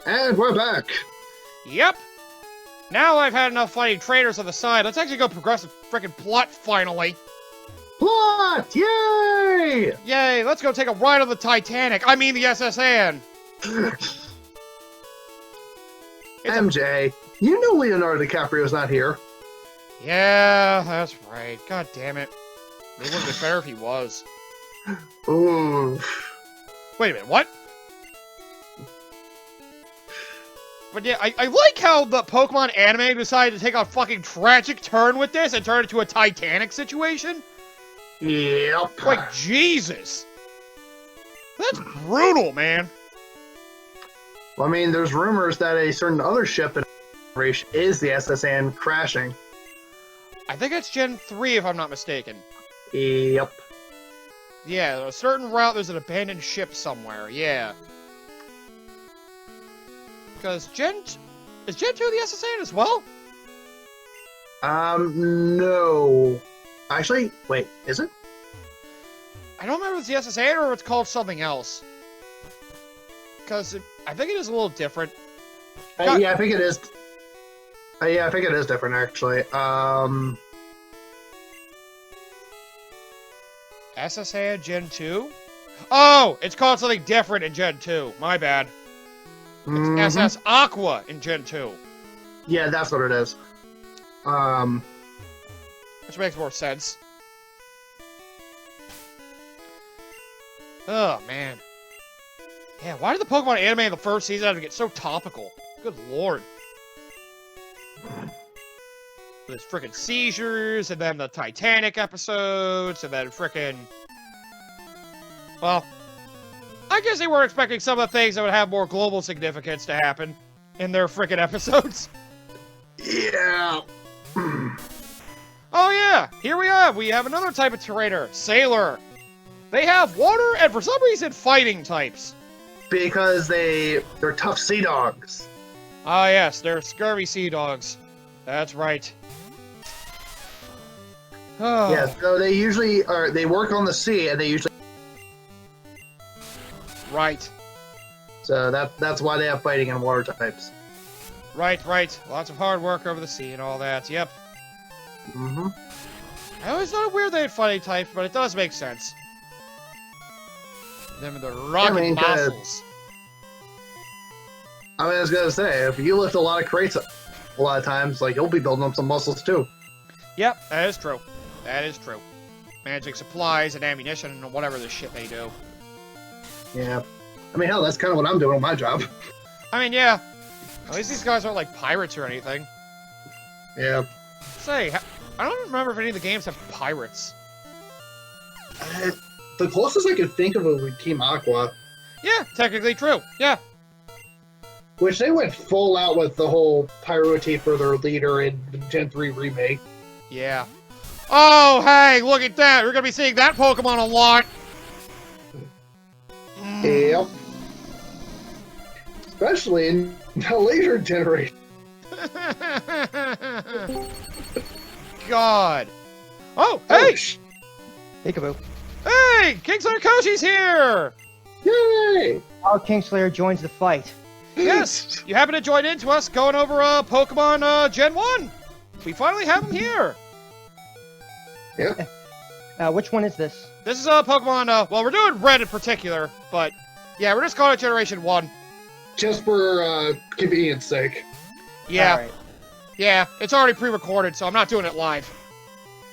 And we're back. Yep. Now I've had enough fighting traitors on the side. Let's actually go progress the frickin' plot finally. Plot! Yay! Yay, let's go take a ride on the Titanic. I mean the SS Anne. MJ, you know Leonardo DiCaprio's not here. Yeah, that's right. God damn it. It would have been better if he was. Ooh. Wait a minute, what? But yeah, I like how the Pokemon anime decided to take a fucking tragic turn with this and turn it into a Titanic situation. Yep. Like, Jesus. That's brutal, man. Well, I mean, there's rumors that a certain other ship in operation is the SS Anne crashing. I think it's Gen 3, if I'm not mistaken. Yep. Yeah, a certain route, there's an abandoned ship somewhere, yeah. Because is Gen 2 the SS Anne as well? No. Actually, wait, is it? I don't remember if it's the SS Anne or if it's called something else. Because I think it is a little different. Yeah, I think it is. Yeah, I think it is different, actually. SS Anne Gen 2? Oh, it's called something different in Gen 2. My bad. It's SS Aqua in Gen 2. Yeah, that's what it is. Which makes more sense. Oh, man. Yeah, why did the Pokemon anime in the first season have to get so topical? Good lord. There's frickin' seizures, and then the Titanic episodes, and then frickin'... Well, I guess they were expecting some of the things that would have more global significance to happen in their frickin' episodes. Yeah. Oh yeah, here we have another type of trainer, Sailor. They have water and for some reason fighting types. Because they're tough sea dogs. Ah yes, they're scurvy sea dogs. That's right. Oh. Yeah, so they usually they work on the sea and they usually Right. So that's why they have fighting and water types. Right. Lots of hard work over the sea and all that, yep. Mm-hmm. I always thought it weird they had fighting types, but it does make sense. Them and the rocket muscles. I was gonna say, if you lift a lot of crates a lot of times, like, you'll be building up some muscles too. Yep, that is true. That is true. Managing supplies and ammunition and whatever the shit they do. Yeah. I mean, hell, that's kind of what I'm doing on my job. I mean, yeah. At least these guys aren't like pirates or anything. Yeah. Say, I don't remember if any of the games have pirates. The closest I could think of it would be Team Aqua. Yeah, technically true. Yeah. Which they went full out with the whole piracy for their leader in the Gen 3 remake. Yeah. Oh, hey, look at that. We're going to be seeing that Pokemon a lot. Yep. Especially in the later generation. God. Oh, hey! Hey, Kaboo. Hey! Kingslayerkoshy's here! Yay! Our Kingslayer joins the fight. Yes! You happen to join in to us going over Pokemon Gen 1. We finally have him here. Yep. Which one is this? This is Pokemon, well, we're doing Red in particular, but yeah, we're just calling it Generation 1. Just for convenience sake. Yeah. All right. Yeah, it's already pre-recorded, so I'm not doing it live.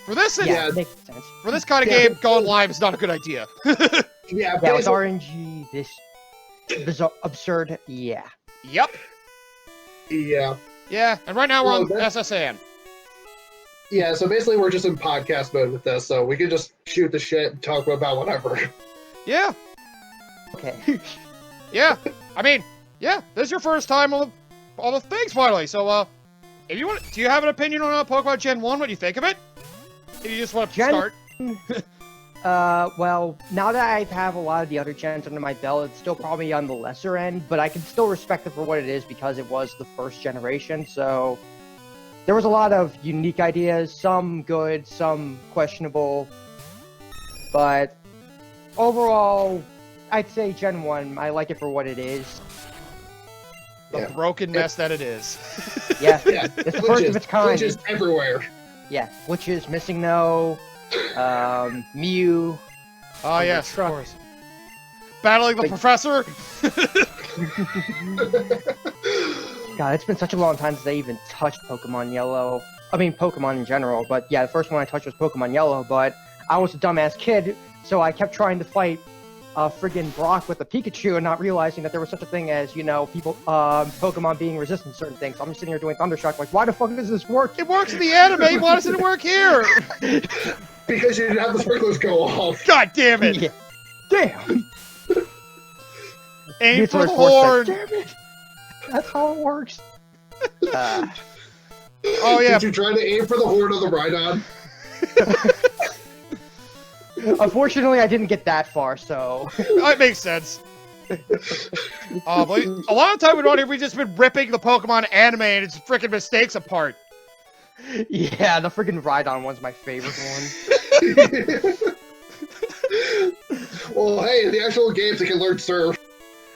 For this, Yeah. Makes sense. for this kind of game, going live is not a good idea. Yeah, Yeah, with RNG, this bizarre, absurd, yeah. Yep. Yeah. Yeah, and right now we're on Well, SSN. Yeah, so basically we're just in podcast mode with this, so we can just shoot the shit and talk about whatever. Yeah. Okay. Yeah. I mean, yeah, this is your first time on all the things finally, so, if you want, do you have an opinion on Pokemon Gen 1? What do you think of it? If you just want to start. Well, now that I have a lot of the other gens under my belt, it's still probably on the lesser end, but I can still respect it for what it is because it was the first generation, so there was a lot of unique ideas, some good, some questionable, but overall, I'd say Gen 1, I like it for what it is. The broken mess that it is. Yeah, Yeah, it's the first of its kind. glitches everywhere. Yeah, glitches, missing no, Mew. Oh, yes, of truck. course. Battling the professor? God, it's been such a long time since I even touched Pokemon Yellow. I mean, Pokemon in general, but yeah, the first one I touched was Pokemon Yellow, but I was a dumbass kid, so I kept trying to fight friggin' Brock with a Pikachu and not realizing that there was such a thing as, you know, people, Pokemon being resistant to certain things. So I'm just sitting here doing Thundershock, like, why the fuck does this work? It works in the anime, why doesn't it work here? Because you didn't have the sprinklers go off. God damn it! Yeah. Damn! Aim for the Force, like, horn! damn it! That's how it works. Oh yeah. Did you try to aim for the horn of the Rhydon? Unfortunately, I didn't get that far, so... That makes sense. But a lot of time around here, we've just been ripping the Pokemon anime and its freaking mistakes apart. Yeah, the freaking Rhydon one's my favorite one. Well, hey, in the actual games, they can learn Surf.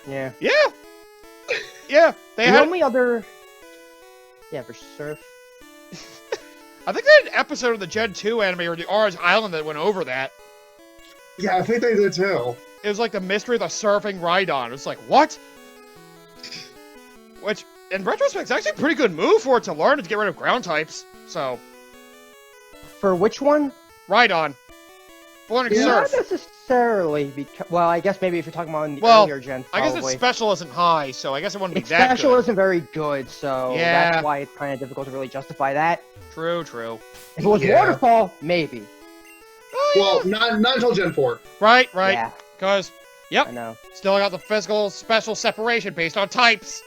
Yeah. Yeah. Yeah. They The had. only other... Yeah, for Surf. I think they had an episode of the Gen 2 anime or the Orange Island that went over that. Yeah, I think they did too. It was like the mystery of the surfing Rhydon. It's like, what? Which, in retrospect, is actually a pretty good move for it to learn to get rid of ground types. So, For which one? Rhydon. Learning Yeah. Not surf. necessarily, because... Well, I guess maybe if you're talking about in the Well, earlier gen, I guess probably. its special isn't high, so I guess it wouldn't be Its that special good. isn't very good, so Yeah. that's why it's kind of difficult to really justify that. True, true. If it was Yeah. Waterfall, maybe. Oh, yeah. Well, not until Gen 4. Right, right. Yeah, Because, I know. still got the physical special separation based on types.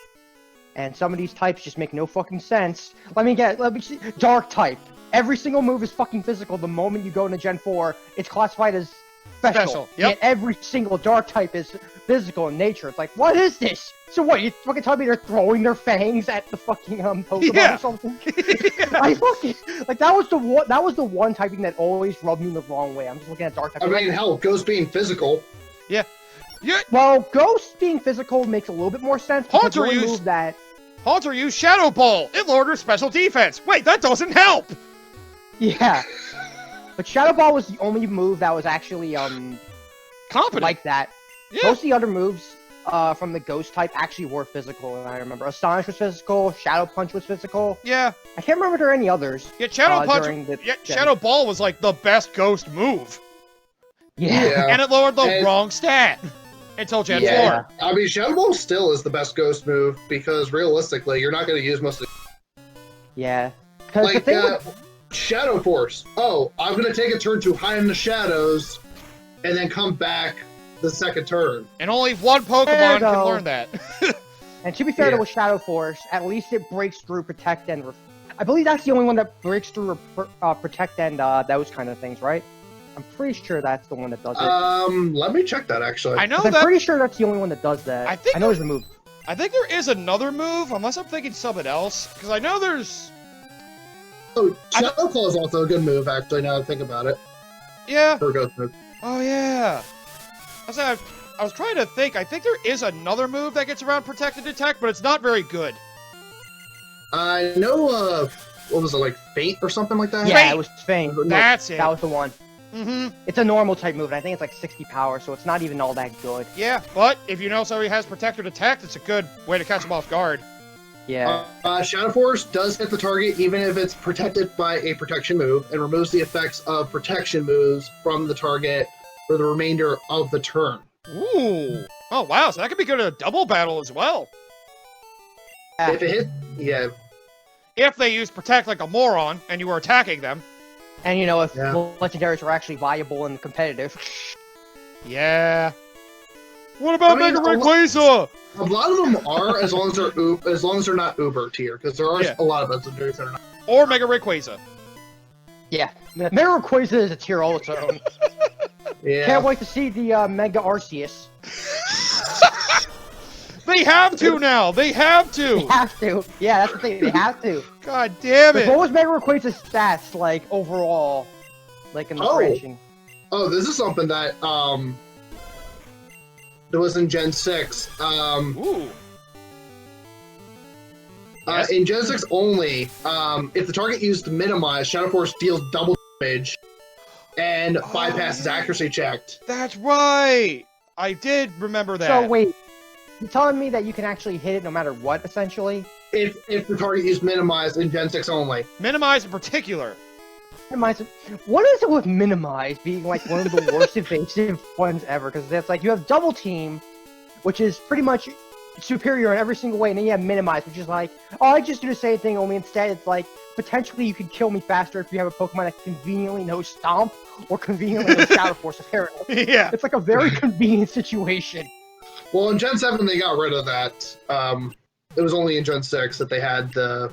And some of these types just make no fucking sense. Let me see. Dark type. Every single move is fucking physical. The moment you go into Gen 4, it's classified as special. Yep. Yet every single dark type is physical in nature. It's like, what is this? So what, you fucking tell me they're throwing their fangs at the fucking Pokemon Yeah. or something? I fucking like that was the one typing that always rubbed me the wrong way. I'm just looking at dark type. I mean, hell, Ghost being physical. Yeah. Well, Ghost being physical makes a little bit more sense because Haunter the only used- move that Haunter used Shadow Ball. It lowered her special defense. Wait, that doesn't help. yeah. But Shadow Ball was the only move that was actually Competent. like that. yeah. Most of the other moves from the Ghost type actually were physical, and I remember Astonish was physical, Shadow Punch was physical. Yeah. I can't remember if there are any others. Yeah, Shadow Punch. during the Yeah, gen. Shadow Ball was like the best ghost move. Yeah. And it lowered the And- wrong stat. Until Gen Yeah. 4. I mean, Shadow Ball still is the best Ghost move because realistically, you're not going to use most of Yeah. Because the like thing with Shadow Force. Oh, I'm going to take a turn to hide in the shadows and then come back the second turn. And only one There Pokemon you can go. learn that. And to be fair, Yeah. with Shadow Force, at least it breaks through Protect and... I believe that's the only one that breaks through Protect and those kind of things, right? I'm pretty sure that's the one that does it. Let me check that actually. I know 'Cause I'm that. pretty sure that's the only one that does that. I think know there's a move. I think there is another move, unless I'm thinking something else. Because I know there's. Oh, Shadow Claw is also a good move, actually, now that I think about it. Yeah. For a Ghost move. Oh yeah. I was trying to think. I think there is another move that gets around Protect and Detect, but it's not very good. I know, what was it, like Fate or something like that? Yeah, Fate! it was Fang. That's it. That was the one. Mm-hmm. It's a normal type move, and I think it's like 60 power, so it's not even all that good. Yeah, but if you know somebody has Protect or Detect, it's a good way to catch them off guard. Yeah. Shadow Force does hit the target even if it's protected by a protection move and removes the effects of protection moves from the target for the remainder of the turn. Ooh. Oh wow, so that could be good in a double battle as well. Yeah. If it hit, yeah. If they use Protect like a moron and you were attacking them. And you know, if Yeah. legendaries are actually viable and competitive. Yeah. What about I mean, Mega Rayquaza? A lot of them are as long as they're not Uber tier, because there are Yeah. a lot of legendaries that are not. Or Mega Rayquaza. Yeah. Mega Rayquaza is a tier all its own. Yeah. Can't wait to see the Mega Arceus. They have to now. They have They to. have to. Yeah, that's the thing. They have to. God damn But it. what was Mega Rayquaza's stats like overall? Like in the Oh. branching? Oh, this is something that that was in Gen 6. Ooh. Yes. In Gen 6 only, if the target used to minimize, Shadow Force deals double damage and bypasses accuracy checked. That's right! I did remember that. So wait, you're telling me that you can actually hit it no matter what, essentially? If the target used minimize in Gen 6 only. Minimize in particular. Minimize. What is it with minimize being like one of the worst evasive ones ever? Because it's like you have double team, which is pretty much superior in every single way, and then you have minimize, which is like, oh, I just do the same thing, only instead it's like, potentially you could kill me faster if you have a Pokemon that conveniently knows Stomp or conveniently knows Shadow Force, apparently. Yeah. It's like a very convenient situation. Well, in Gen 7 they got rid of that. It was only in Gen 6 that they had that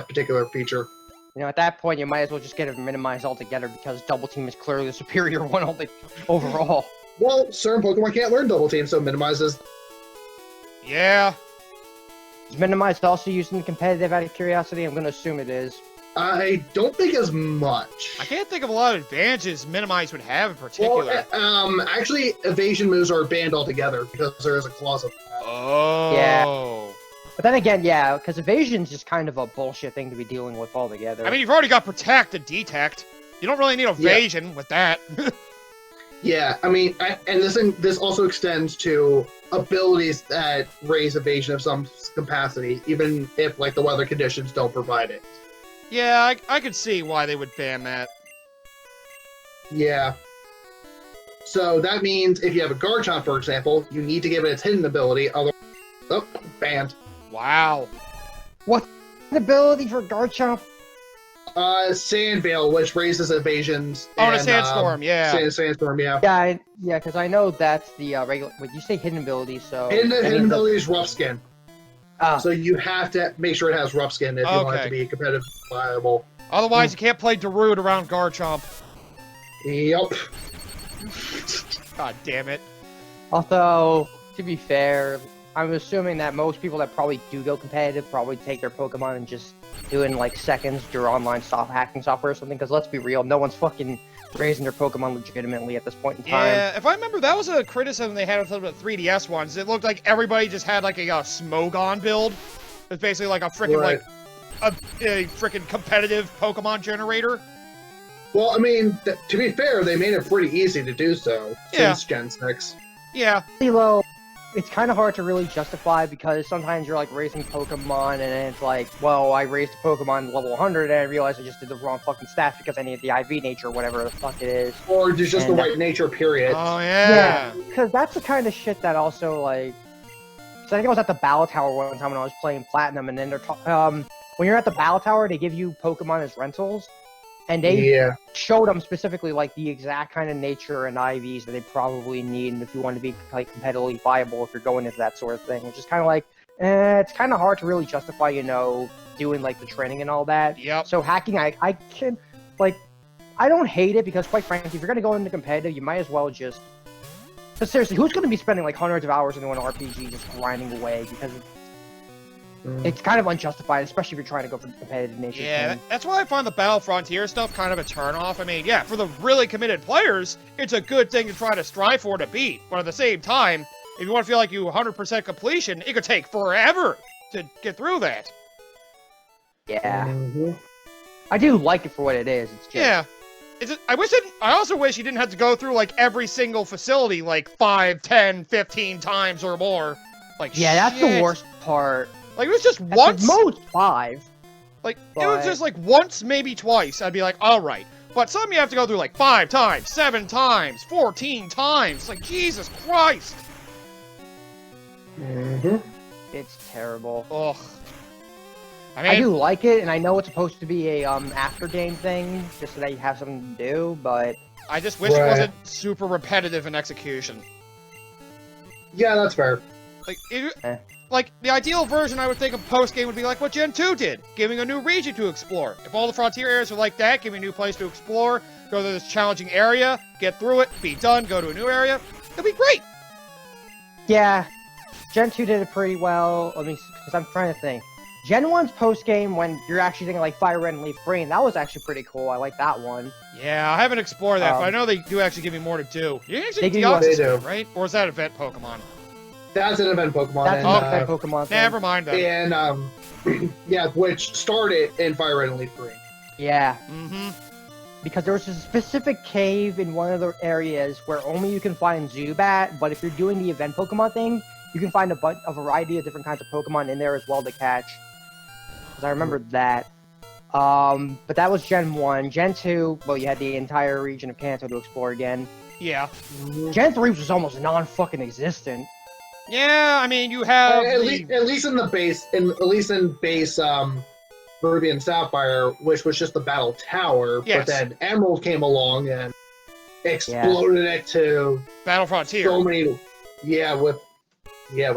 particular feature. You know, at that point, you might as well just get it minimized altogether because double team is clearly the superior one overall. Well, certain Pokemon can't learn double team, so minimizes. Yeah. Is minimized also used in competitive out of curiosity? I'm going to assume it is. I don't think as much. I can't think of a lot of advantages Minimize would have in particular. Well, actually, evasion moves are banned altogether because there is a clause of that. Oh. Yeah. But then again, yeah, because evasion's just kind of a bullshit thing to be dealing with altogether. I mean, you've already got Protect and Detect. You don't really need Evasion with that. Yeah, I mean, and this also extends to abilities that raise evasion of some capacity, even if like the weather conditions don't provide it. Yeah, I could see why they would ban that. Yeah. So that means if you have a Garchomp, for example, you need to give it its hidden ability, otherwise, oh, banned. Wow. What's the ability for Garchomp? Sand Veil, which raises evasions. Oh, and a and, Sandstorm, yeah. Sandstorm, yeah. Yeah, because I know that's the regular. Wait, you say hidden ability, so Hidden ability is Rough Skin. Ah, So you have to make sure it has Rough Skin if you want it to be competitive viable. Otherwise, you can't play Darude around Garchomp. Yep. God damn it. although to be fair, I'm assuming that most people that probably do go competitive probably take their Pokemon and just do it in like seconds through online hacking software or something. Because let's be real, no one's fucking raising their Pokemon legitimately at this point in time. Yeah, if I remember, that was a criticism they had with the 3DS ones. It looked like everybody just had like a Smogon build. It's basically like a freaking Right. like a freaking competitive Pokemon generator. Well, I mean, to be fair, they made it pretty easy to do so Yeah. since Gen 6. Yeah. Though it's kind of hard to really justify because sometimes you're like raising Pokemon and then it's like, well, I raised a Pokemon level 100 and I realized I just did the wrong fucking stats because I needed the IV nature or whatever the fuck it is. Or just the And, right nature, period. Oh yeah. Because that's the kind of shit that also like. So I think I was at the Battle Tower one time when I was playing Platinum, and then they're when you're at the Battle Tower, they give you Pokemon as rentals, and they Yeah. showed them specifically like the exact kind of nature and IVs that they probably need, and if you want to be like competitively viable, if you're going into that sort of thing, which is kind of like, it's kind of hard to really justify, you know, doing like the training and all that. Yep. So hacking, I can like, I don't hate it because quite frankly, if you're gonna go into competitive, you might as well just. But seriously, who's going to be spending like hundreds of hours into an RPG just grinding away? Because it's kind of unjustified, especially if you're trying to go for the competitive nature. Yeah, thing. that's why I find the Battle Frontier stuff kind of a turn-off. I mean, yeah, for the really committed players, it's a good thing to try to strive for to beat. But at the same time, if you want to feel like you 100% completion, it could take forever to get through that. Yeah, Mhm. I do like it for what it is. It's just, Yeah. I also wish you didn't have to go through, like, every single facility, like, 5, 10, 15 times or more. Like, yeah, that's the shit. worst part. Like, it was just At once. the most 5. Like, it was but- just, like, once, maybe twice. I'd be like, alright. But some you have to go through, like, 5 times, 7 times, 14 times. Like, Jesus Christ. Mhm. It's terrible. Ugh. I I mean, do like it, and I know it's supposed to be a after game thing, just so that you have something to do. But I just wish it Right. wasn't super repetitive in execution. Yeah, that's fair. Like, Eh. like, the ideal version I would think of post-game would be like what Gen 2 did, giving a new region to explore. If all the Frontier areas were like that, give me a new place to explore, go to this challenging area, get through it, be done, go to a new area, it'd be great! yeah, Gen 2 did it pretty well. Let me, because I'm trying to think. Gen 1's post game when you're actually thinking like Fire Red and Leaf Green, that was actually pretty cool. I like that one. Yeah, I haven't explored that, but I Um, know they do actually give me more to do. You actually they give you Deoxys, They do. right? Or is that event Pokemon? That's an event Pokemon. That's and, an event Pokemon thing. Never mind that. And yeah, which started in Fire Red and Leaf Green. Yeah. Mm-hmm. Because there was a specific cave in one of the areas where only you can find Zubat, but if you're doing the event Pokemon thing, you can find a variety of different kinds of Pokemon in there as well to catch. Because I remember that. But that was Gen 1. Gen 2, well, you had the entire region of Kanto to explore again. Yeah. Gen 3 was almost non-fucking existent. Yeah, I mean, you have At least in the base, Ruby and Sapphire, which was just the Battle Tower. Yes. But then Emerald came along and exploded it to Battle Frontier. so many. With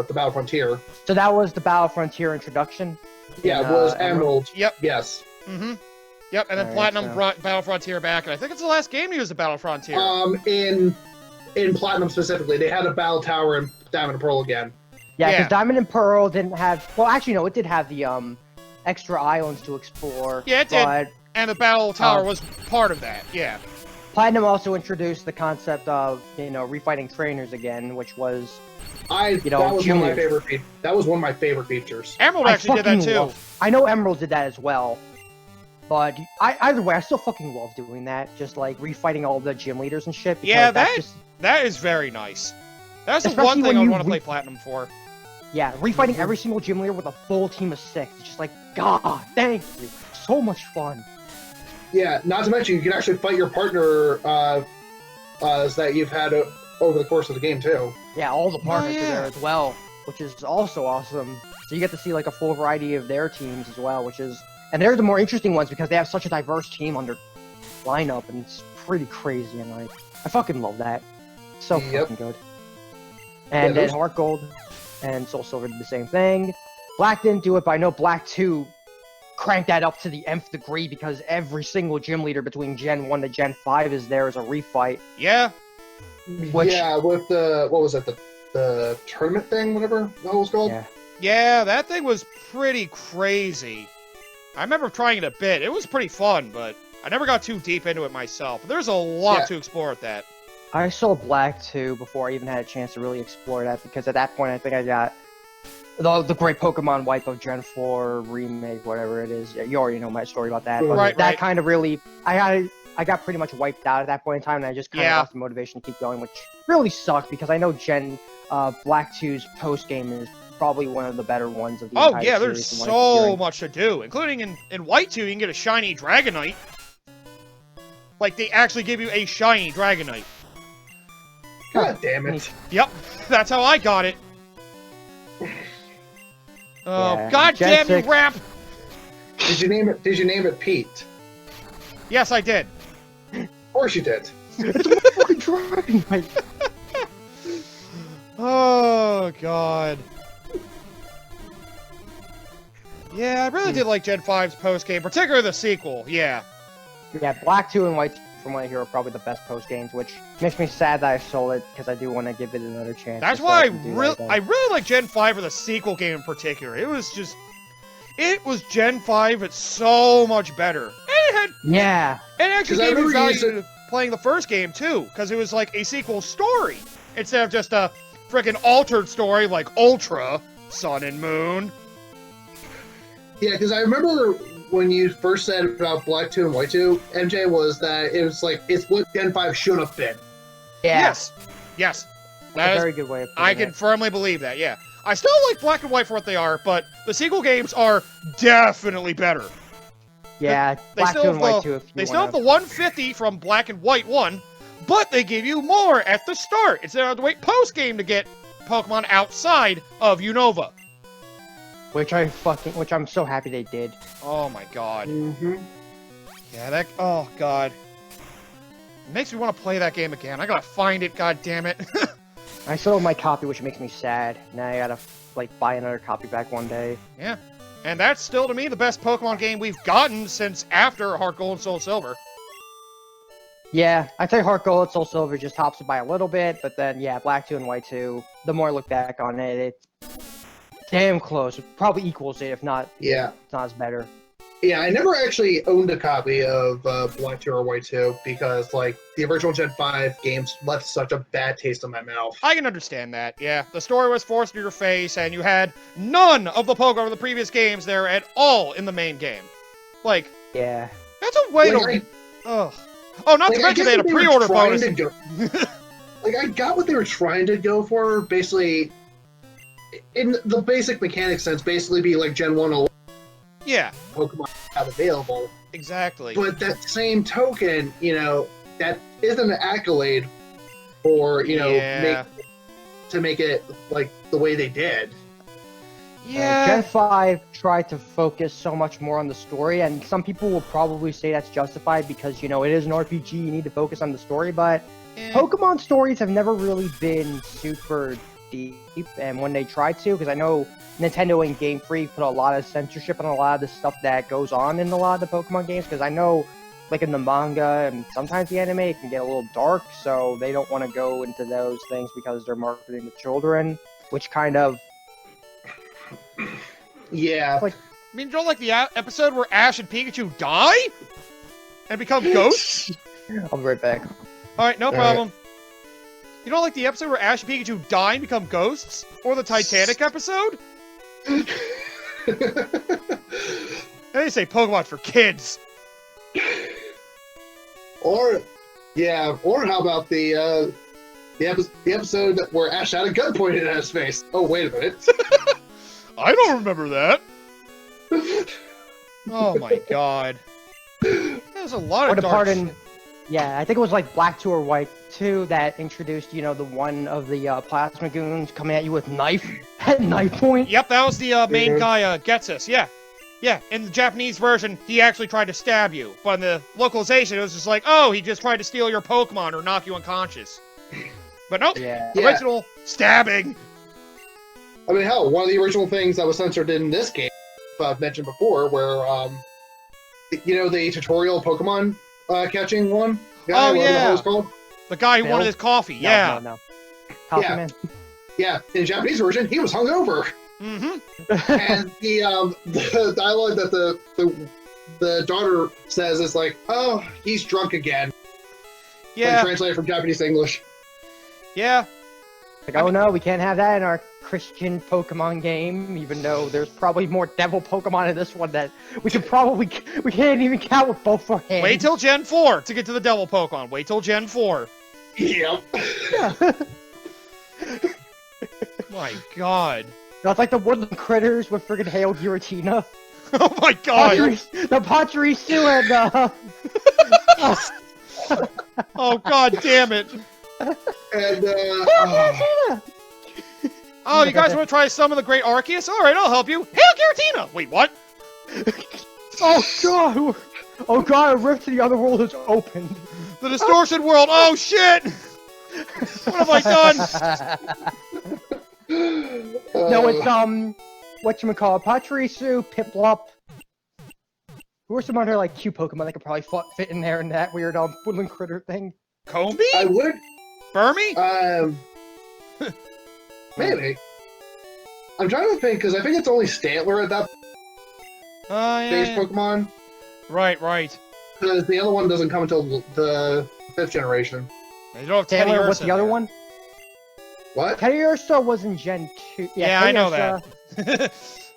the Battle Frontier. So that was the Battle Frontier introduction? Yeah, it was Emerald. Yep. Yes. Mm-hmm. Yep, and then Alright, Platinum so- brought Battle Frontier back, and I think it's the last game to use the Battle Frontier. In Platinum specifically, they had a Battle Tower in Diamond and Pearl again. Yeah, because Yeah. Diamond and Pearl didn't have... Well, actually, no, it did have the extra islands to explore. Yeah, it did. But And the Battle Tower was part of that, yeah. Platinum also introduced the concept of, refighting trainers again, which was... That was one of my Junior. favorite. That was one of my favorite features. Emerald actually did that too. I know Emerald did that as well. But either way, I still fucking love doing that. Just, like, refighting all the gym leaders and shit. Yeah, because that is very nice. That's the Especially one thing when I you want to play Platinum for. Yeah, refighting every single gym leader with a full team of 6. It's just like, God, thank you. So much fun. Yeah, not to mention you can actually fight your partner that you've had over the course of the game too. Yeah, all the partners yeah. are there as well, which is also awesome. So you get to see like a full variety of their teams as well, and they're the more interesting ones because they have such a diverse team on their lineup, and it's pretty crazy. And I fucking love that. So fucking good. And then Heart Gold and Soul Silver did the same thing. Black didn't do it, but I know Black 2 cranked that up to the nth degree because every single gym leader between Gen 1 to Gen 5 is there as a refight. Yeah. Yeah, with what was it, the tournament thing, whatever that was called? Yeah. Yeah, that thing was pretty crazy. I remember trying it a bit. It was pretty fun, but I never got too deep into it myself. There's a lot to explore at that. I saw Black 2 before I even had a chance to really explore that, because at that point I think I got the great Pokemon wipe of Gen 4 remake, whatever it is. You already know my story about that. But Right, that right. kind of really, I got pretty much wiped out at that point in time, and I just kind of Yeah. lost the motivation to keep going, which really sucked because I know Black 2's post game is probably one of the better ones of the Oh entire yeah, there's series from what I'm so hearing. much to do, including in White 2, you can get a shiny Dragonite. Like, they actually give you a shiny Dragonite. God damn it! Yep, that's how I got it. Oh, Yeah. god Gen damn you, 6. Rap! Did you name it Pete? Yes, I did. Of course you did. Fucking Dragonite. Oh, God. Yeah, I really did like Gen 5's post-game, particularly the sequel, yeah. Yeah, Black 2 and White 2, from what I hear, are probably the best post games, which makes me sad that I sold it because I do want to give it another chance. That's just so why I can do really, that. I really like Gen 5 for the sequel game in particular. It was Gen 5, but so much better. And Yeah. it actually 'Cause I gave you remember you value to playing the first game, too, because it was like a sequel story, instead of just a freaking altered story like Ultra, Sun and Moon. Yeah, because I remember when you first said about Black 2 and White 2, MJ, was that it was like, it's what Gen 5 should have been. Yeah. Yes. That's That a is, very good way of putting I can it. firmly believe that, yeah. I still like Black and White for what they are, but the sequel games are definitely better. Yeah, They Black still 2 and have White the- 2 if you They still wanna... have the 150 from Black and White 1, but they give you more at the start, instead of to wait post-game to get Pokemon outside of Unova. Which I'm so happy they did. Oh my god. Mm-hmm. Yeah, oh god. It makes me want to play that game again. I gotta find it, god damn it. I sold my copy, which makes me sad. Now I gotta, buy another copy back one day. Yeah. And that's still, to me, the best Pokemon game we've gotten since after Heart Gold and Soul Silver. Yeah, I'd say Heart Gold and Soul Silver just tops it by a little bit, but then, yeah, Black 2 and White 2, the more I look back on it, it's damn close. It probably equals it, if not, Yeah. it's not as better. Yeah, I never actually owned a copy of Black 2 or White 2 because, like, the original Gen 5 games left such a bad taste in my mouth. I can understand that, yeah. The story was forced in your face, and you had none of the Pokemon of the previous games there at all in the main game. Like, Yeah. that's a way Like, to... Ugh. Oh, not to mention they had a pre-order bonus. Like, I got what they were trying to go for, basically, in the basic mechanic sense, basically be like Gen 1 Yeah, Pokemon have available. exactly. But that same token, you know, that isn't an accolade for, you know, Yeah. make it like the way they did. Yeah. Gen 5 tried to focus so much more on the story, and some people will probably say that's justified because, you know, it is an RPG, you need to focus on the story, but Pokemon stories have never really been super deep, and when they try to, because I know Nintendo and Game Freak put a lot of censorship on a lot of the stuff that goes on in a lot of the Pokemon games, because I know, like in the manga and sometimes the anime, it can get a little dark, so they don't want to go into those things because they're marketing to children, which kind of... Yeah. Like, I mean, you don't like the episode where Ash and Pikachu die? And become ghosts? I'll be right back. Alright, no All problem. You don't like the episode where Ash and Pikachu die and become ghosts? Or the Titanic episode? And they say Pokemon for kids. Or, yeah, or how about the episode where Ash had a gun pointed at his face? Oh, wait a minute. I don't remember that. Oh my god. There's a lot Or of the dark part in... shit. Yeah, I think it was like Black 2 or White 2 that introduced, you know, the one of the plasma goons coming at you with knife at knife point. Yep, that was the main guy, Getsus. Yeah. Yeah, in the Japanese version, he actually tried to stab you. But in the localization, it was just like, oh, he just tried to steal your Pokemon or knock you unconscious. But nope, Yeah. original stabbing. I mean, hell, one of the original things that was censored in this game, I've mentioned before, where, you know, the tutorial Pokemon catching one? Guy, Oh, whatever the hell yeah. it's called? The guy who Bill? wanted his coffee, yeah. No. Coffee Yeah. Man. Yeah, in the Japanese version, he was hungover. Mm-hmm. And the dialogue that the daughter says is like, "Oh, he's drunk again." Yeah, Like, translated from Japanese to English. yeah. Like, oh no, we can't have that in our Christian Pokemon game, even though there's probably more devil Pokemon in this one that we can't even count with both our hands. Wait till Gen 4 to get to the devil Pokemon. Wait till Gen 4. Yep. My god. That's like the woodland critters with friggin' Hail Giratina. Oh my god. The Pachirisu and Oh god damn it. And Oh, you guys want to try some of the Great Arceus? Alright, I'll help you. Hail Giratina! Wait, what? Oh god, a rift to the other world is opened. The Distortion World! Oh shit! What have I done? No, it's whatchamacallit, Pachirisu, Piplup. Who are some other like cute Pokemon that could probably fit in there in that weird woodland critter thing? Combi? I would, Burmy? maybe. I'm trying to think because I think it's only Stantler at that Yeah, base yeah. Pokemon. Right. Because the other one doesn't come until the 5th generation. They don't have Taylor, Teddiursa what's the other there. one? What? Teddiursa was in Gen 2. Yeah, I know Teddiursa- that.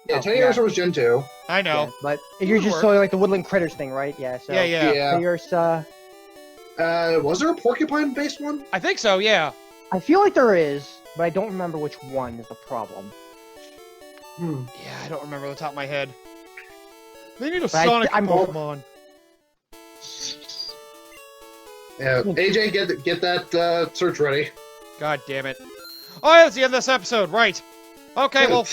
Yeah, Oh, Teddiursa was Gen 2. I know. Yeah, but you're just so like the woodland critters thing, right? Yeah. So Yeah. Teddiursa. Was there a porcupine-based one? I think so, yeah. I feel like there is, but I don't remember which one is the problem. Hmm. Yeah, I don't remember the top of my head. They need a But Sonic I'm- Pokemon. Yeah, AJ, get that search ready. God damn it. Oh, yeah, that's the end of this episode, right. Okay, well,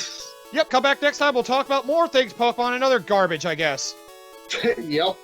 yep, come back next time. We'll talk about more things Pokemon and other garbage, I guess. Yep.